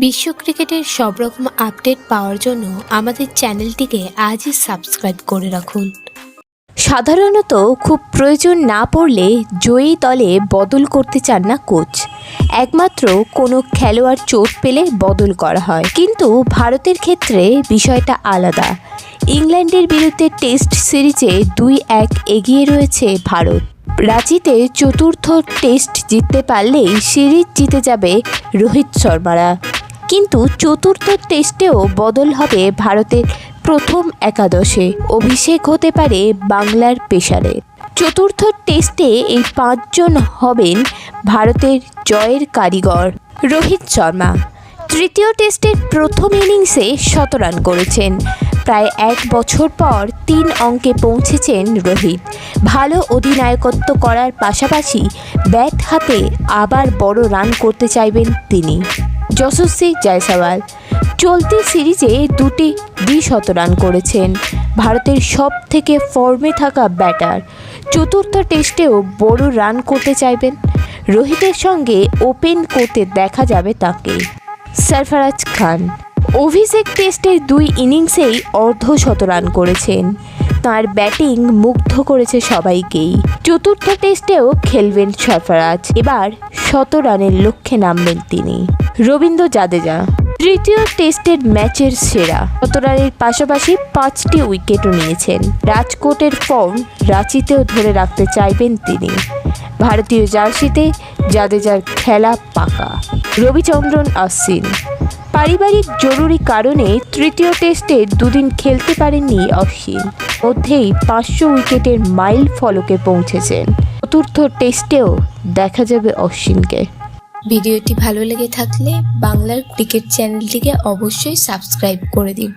বিশ্ব ক্রিকেটের সব রকম আপডেট পাওয়ার জন্য আমাদের চ্যানেলটিকে আজই সাবস্ক্রাইব করে রাখুন। সাধারণত খুব প্রয়োজন না পড়লে জয়ী দলে বদল করতে চান না কোচ। একমাত্র কোনো খেলোয়াড় চোট পেলে বদল করা হয়, কিন্তু ভারতের ক্ষেত্রে বিষয়টা আলাদা। ইংল্যান্ডের বিরুদ্ধে টেস্ট সিরিজে 2-1 এগিয়ে রয়েছে ভারত। রাঁচিতে চতুর্থ টেস্ট জিততে পারলেই সিরিজ জিতে যাবে রোহিত শর্মারা। কিন্তু চতুর্থ টেস্টেও বদল হবে ভারতের প্রথম একাদশে। অভিষেক হতে পারে বাংলার পেসারে। চতুর্থ টেস্টে এই 5 জন হবেন ভারতের জয়ের কারিগর। রোহিত শর্মা তৃতীয় টেস্টের প্রথম ইনিংসে 100 রান করেছেন। প্রায় 1 বছর পর 3 অঙ্কে পৌঁছেছেন রোহিত। ভালো অধিনায়কত্ব করার পাশাপাশি ব্যাট হাতে আবার বড় রান করতে চাইবেন তিনি। যশস্বী জয়সওয়াল চলতি সিরিজে 2টি দ্বি-শত রান করেছেন। ভারতের সব থেকে ফর্মে থাকা ব্যাটার। চতুর্থ টেস্টেও বড় রান করতে চাইবেন। রোহিতের সঙ্গে ওপেন করতে দেখা যাবে তাকে। সরফরাজ খান অভিষেক টেস্টের 2 ইনিংসেই অর্ধশত রান করেছেন। তার ব্যাটিং মুগ্ধ করেছে সবাইকেই। চতুর্থ টেস্টেও খেলবেন সরফরাজ। এবার 100 রানের লক্ষ্যে নামবেন তিনি। রবীন্দ্র জাদেজা তৃতীয় টেস্টের ম্যাচের সেরা। 100 রানের পাশাপাশি 5টি উইকেটও নিয়েছেন। রাজকোটের ফর্ম রাঁচিতেও ধরে রাখতে চাইবেন তিনি। ভারতীয় জার্সিতে জাদেজার খেলা পাকা। রবিচন্দ্রন অশ্বিন পারিবারিক জরুরি কারণে তৃতীয় টেস্টে 2 দিন খেলতে পারেননি অশ্বিন। মধ্যেই 500 উইকেটের মাইল ফলকে পৌঁছেছেন। চতুর্থ টেস্টেও দেখা যাবে অশ্বিনকে। ভিডিওটি ভালো লেগে থাকলে বাংলার ক্রিকেট চ্যানেলটিকে অবশ্যই সাবস্ক্রাইব করে দিন।